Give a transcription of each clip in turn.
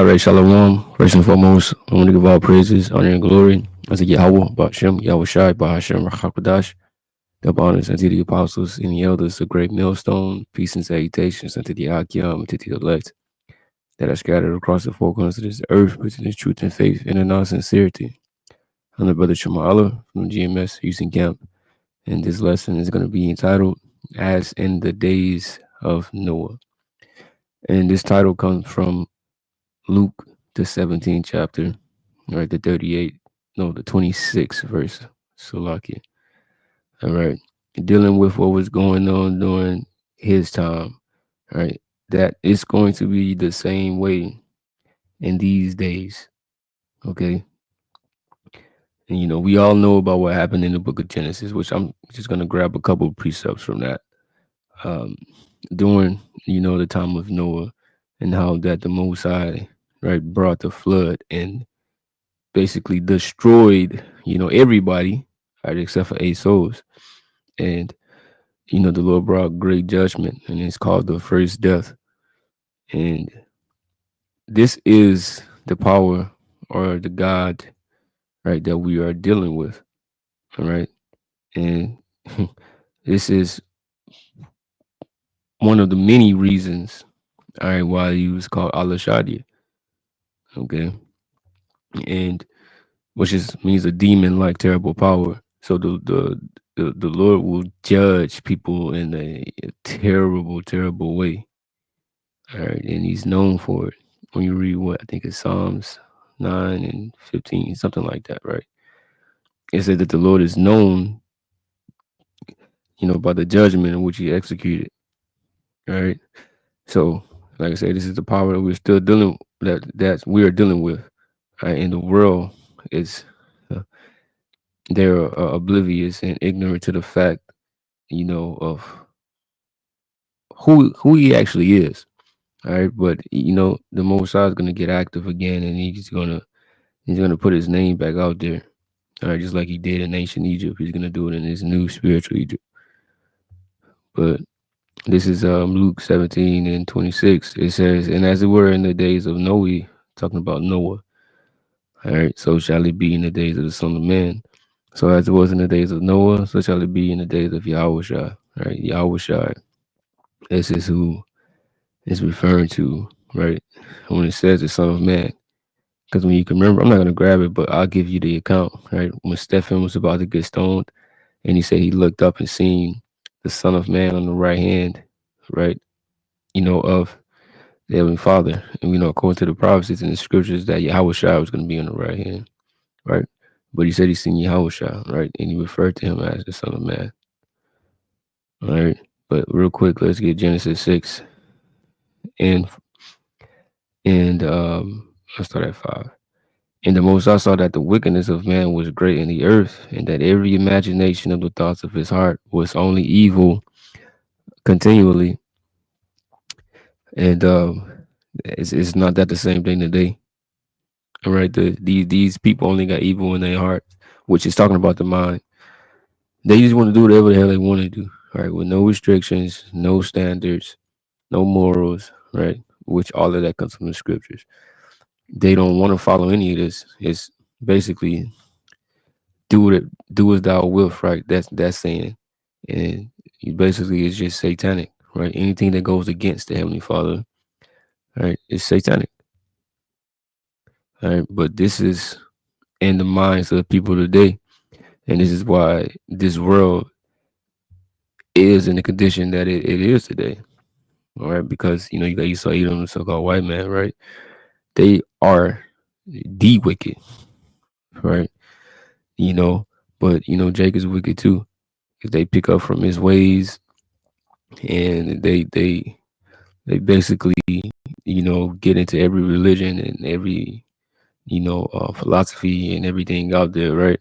All right, Shalom. First and foremost, I want to give all praises, honor, and glory unto Yahweh, Bashem, Yahweh Shai, Bahashem, Rachakadash. The honors unto the apostles and the elders, the great millstone. Peace and salutations unto the Akim, and to the elect that are scattered across the four corners of this earth, preaching this truth and faith in all sincerity. I'm the brother Shamala from GMS Houston Camp, and this lesson is going to be entitled As in the Days of Noah. And this title comes from Luke, the 17th chapter, right, the 26th verse, Salaki. All right, dealing with what was going on during his time, right, that it's going to be the same way in these days, okay? And, we all know about what happened in the book of Genesis, which I'm just going to grab a couple of precepts from that. Um, During, the time of Noah and how that the Most High, right, brought the flood and basically destroyed, everybody, right, except for 8 souls. And, the Lord brought great judgment, and it's called the first death. And this is the power or the God, right, that we are dealing with. All right. And this is one of the many reasons, all right, why he was called Allah Shadi. Okay. And which means a demon like terrible power. So the Lord will judge people in a terrible, terrible way. All right, and he's known for it. When you read what I think it's Psalms 9 and 15, something like that, right? It said that the Lord is known, by the judgment in which he executed. All right. So, like I said, this is the power that we're still dealing that we are dealing with. Right? And the world is they're oblivious and ignorant to the fact, of who he actually is. All right, but the Most High is gonna get active again, and he's gonna put his name back out there. All right, just like he did in ancient Egypt, he's gonna do it in his new spiritual Egypt. But this is Luke 17 and 26. It says, "And as it were in the days of Noe," talking about Noah. All right, so shall it be in the days of the Son of Man. So as it was in the days of Noah, so shall it be in the days of Yahushua. Right, Yahushua. This is who is referring to, right? When it says the Son of Man. Because when you can remember, I'm not gonna grab it, but I'll give you the account, right? When Stephen was about to get stoned, and he said he looked up and seen the Son of Man on the right hand, right? Of the Heavenly Father. And according to the prophecies and the scriptures, that Yahushua was gonna be on the right hand, right? But he said he seen Yahushua, right? And he referred to him as the Son of Man. All right. But real quick, let's get Genesis 6 and let's start at 5. And the Most High saw that the wickedness of man was great in the earth, and that every imagination of the thoughts of his heart was only evil continually. And it's not that the same thing today. All right, these people only got evil in their heart, which is talking about the mind. They just want to do whatever the hell they want to do, all right, with no restrictions, no standards, no morals, right? Which all of that comes from the scriptures. They don't want to follow any of this. It's basically do as thou wilt, right? That's saying, and basically it's just satanic, right? Anything that goes against the Heavenly Father, right, is satanic. All right, but this is in the minds of people today, and this is why this world is in the condition that it is today. All right, because you got Esau, Edom, the so-called white man, right? They are the wicked, right? But Jacob's wicked too, because they pick up from his ways, and they basically get into every religion and every philosophy and everything out there, right?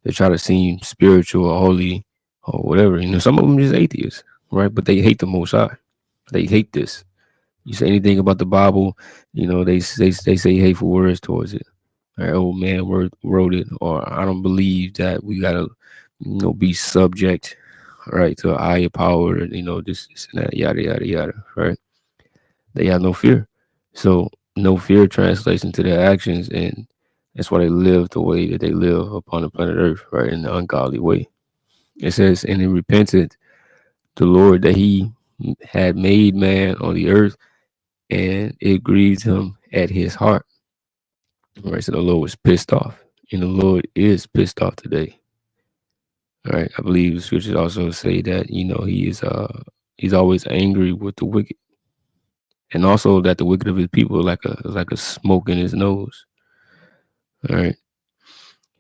They try to seem spiritual or holy or whatever. Some of them just atheists, right? But they hate the Most High. They hate this. You say anything about the Bible, they say hateful words towards it. Right? Old man wrote it, or I don't believe that we gotta be subject, right, to a higher power. This and that, yada yada yada, right? They have no fear. So no fear translates into their actions, and that's why they live the way that they live upon the planet Earth, right, in the ungodly way. It says, and he repented the Lord that he had made man on the earth, and it grieved him at his heart. Right, so the Lord was pissed off, and the Lord is pissed off today. All right, I believe the scriptures also say that he's always angry with the wicked, and also that the wicked of his people are like a smoke in his nose. All right.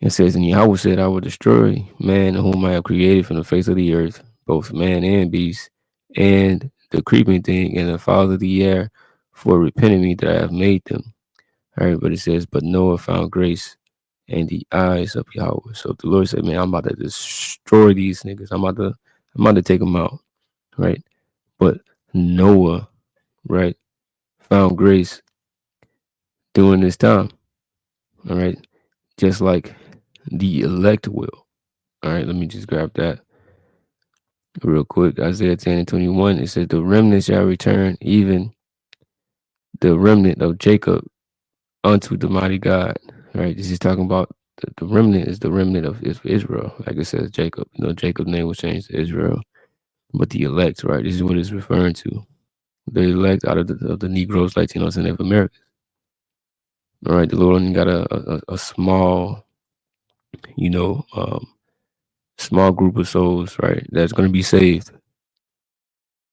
It says, and Yahweh said, I will destroy man whom I have created from the face of the earth, both man and beast, and the creeping thing and the fowl of the air, for repenting me that I have made them. All right, but it says, but Noah found grace in the eyes of Yahweh. So the Lord said, man, I'm about to destroy these niggas. I'm about to take them out. Right. But Noah, right, found grace during this time. All right. Just like the elect will. All right, let me just grab that real quick. Isaiah 10 and 21. It says, the remnant shall return, even the remnant of Jacob, unto the mighty God. Right? This is talking about the remnant is the remnant of Israel. Like it says Jacob. Jacob's name was changed to Israel. But the elect, right? This is what it's referring to. The elect out of the Negroes, Latinos, and Native Americans. All right, the Lord only got a small, you know, small group of souls, right, that's going to be saved. It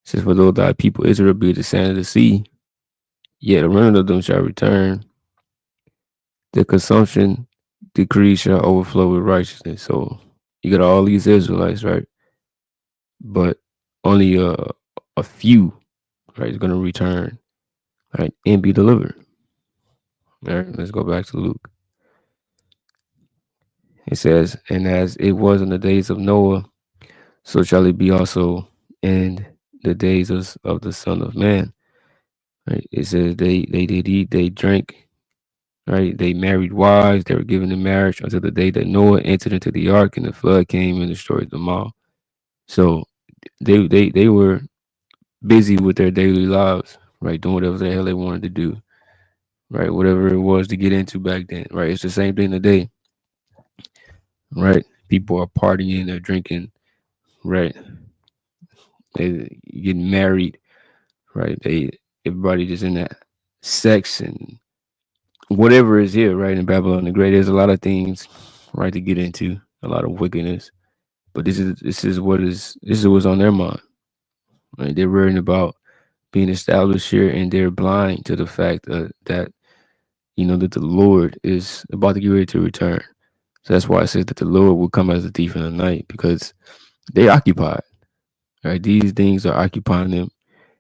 says, for though thy people Israel be the sand of the sea, yet a remnant of them shall return. The consumption decree shall overflow with righteousness. So you got all these Israelites, right? But only a few, right, is going to return, right, and be delivered. All right, let's go back to Luke. It says, and as it was in the days of Noah, so shall it be also in the days of the Son of Man. Right? It says they did eat, they drank, right? They married wives, they were given in marriage until the day that Noah entered into the ark and the flood came and destroyed them all. So they were busy with their daily lives, right? Doing whatever the hell they wanted to do, right? Whatever it was to get into back then, right? It's the same thing today, right? People are partying, they're drinking, right? They getting married, right? Everybody just in that sex and whatever is here, right, in Babylon the Great. There's a lot of things, right, to get into, a lot of wickedness. But this is what's on their mind. Right? They're worrying about being established here, and they're blind to the fact that that the Lord is about to get ready to return. So that's why I said that the Lord will come as a thief in the night, because they occupied. Right? These things are occupying them,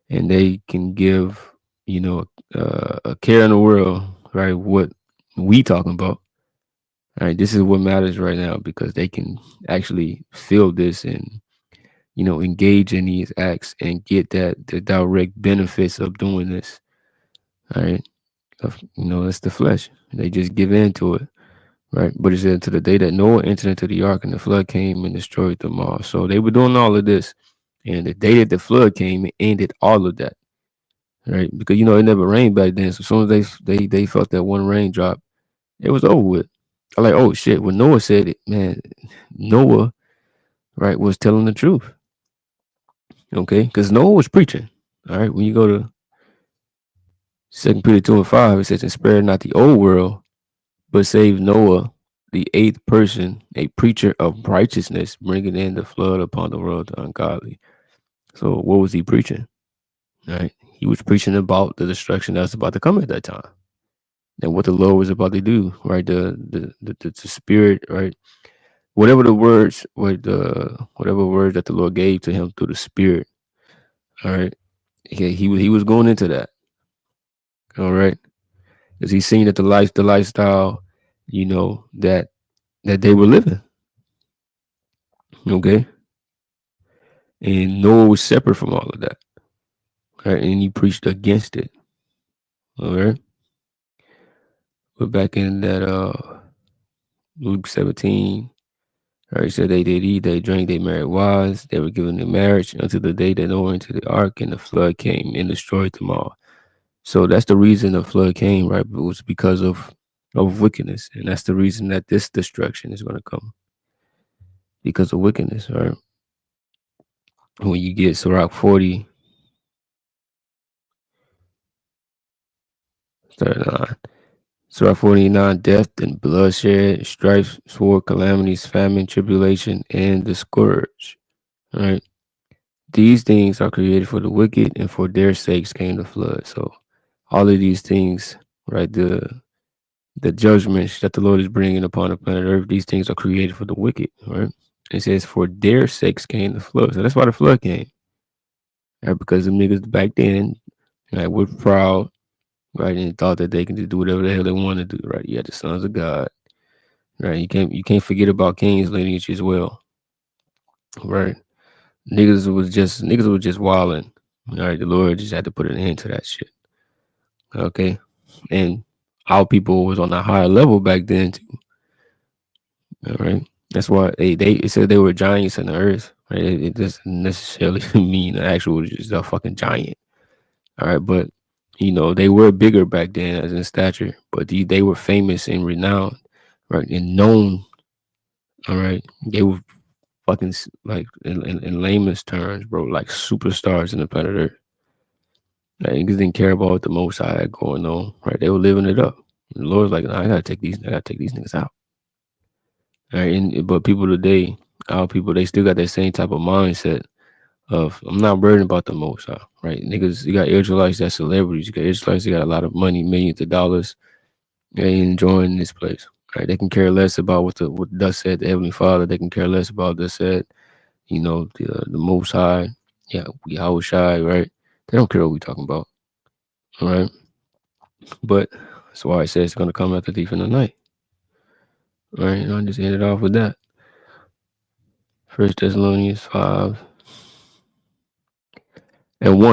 and they can give a care in the world, right? What we talking about. All right, this is what matters right now, because they can actually feel this and engage in these acts and get the direct benefits of doing this. All right, it's the flesh. They just give in to it, right? But it said to the day that Noah entered into the ark and the flood came and destroyed them all. So they were doing all of this, and the day that the flood came, it ended all of that, right? Because it never rained back then. So as soon as they felt that one raindrop, it was over with. I'm like, oh shit. When Noah said it, man, Noah, right, was telling the truth. Okay, because Noah was preaching. All right, when you go to 2 Peter 2 and 5, it says, and spare not the old world, but save Noah, the eighth person, a preacher of righteousness, bringing in the flood upon the world the ungodly. So what was he preaching? Right, he was preaching about the destruction that's about to come at that time, and what the Lord was about to do. Right, the spirit, right, whatever words that the Lord gave to him through the Spirit. All right, he was going into that. All right, because he's seen that the lifestyle, that they were living. Okay, and Noah was separate from all of that. Right, and he preached against it. All right, but back in that Luke 17. Right, so they did eat, they drank, they married wives, they were given in marriage until the day that Noah entered the ark and the flood came and destroyed them all. So that's the reason the flood came, right? It was because of wickedness, and that's the reason that this destruction is going to come because of wickedness, right? When you get Sirach 40, 39. Sirach 49, death and bloodshed, strife, sword, calamities, famine, tribulation, and the scourge. All right. These things are created for the wicked, and for their sakes came the flood. So all of these things, right? The judgments that the Lord is bringing upon the planet Earth, these things are created for the wicked, right? It says, for their sakes came the flood. So that's why the flood came, right? Because the niggas back then, right, were proud, right, and thought that they can just do whatever the hell they want to do, right? You had the sons of God, right? You can't forget about Cain's lineage as well, right? Niggas was just wilding. All right, the Lord just had to put an end to that shit. Okay, and our people was on a higher level back then too. All right, that's why they it said they were giants in the earth. Right, it doesn't necessarily mean actual just a fucking giant. All right, but they were bigger back then as in stature, but they were famous and renowned, right, and known. All right, they were fucking like in layman's terms, bro, like superstars in the planet Earth. Like, niggas didn't care about what the Most High had going on, right? They were living it up. And the Lord's like, nah, I gotta take these niggas out. All right, but people today, our people, they still got that same type of mindset of I'm not worried about the Most High, right? Niggas, you got Israelites that's celebrities, you got Israelites that got a lot of money, millions of dollars, they enjoying this place. Right? They can care less about what thus said the Heavenly Father. They can care less about thus said, the Most High, yeah, Yahweh Shai, right? They don't care what we talking about, all right? But that's why it says it's gonna come at the thief in the night. All right, and I just ended off with that. First Thessalonians 5:1.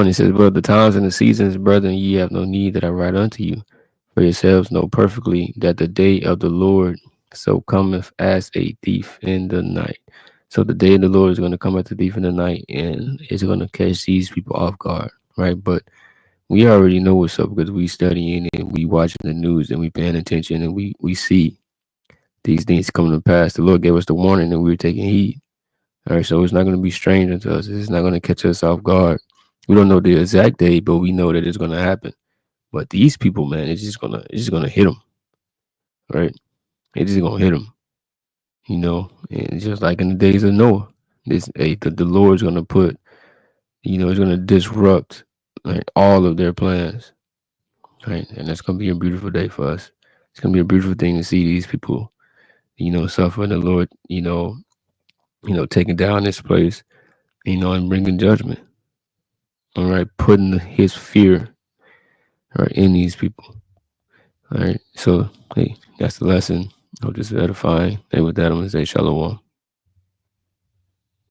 It says, but the times and the seasons, brethren, ye have no need that I write unto you. For yourselves know perfectly that the day of the Lord so cometh as a thief in the night. So the day of the Lord is going to come at the thief in the night, and it's going to catch these people off guard, right? But we already know what's up because we studying and we watching the news and we paying attention and we see these things coming to pass. The Lord gave us the warning and we were taking heed. All right, so it's not going to be strange to us. It's not going to catch us off guard. We don't know the exact day, but we know that it's going to happen. But these people, man, it's just gonna hit them, right? It's just gonna hit them, And it's just like in the days of Noah, the Lord's gonna put, it's gonna disrupt like all of their plans, right? And that's gonna be a beautiful day for us. It's gonna be a beautiful thing to see these people, suffering the Lord, taking down this place, and bringing judgment. All right, putting His fear right in these people. All right, so hey, that's the lesson. I'll just edifying. And with that, I'm gonna say shalom.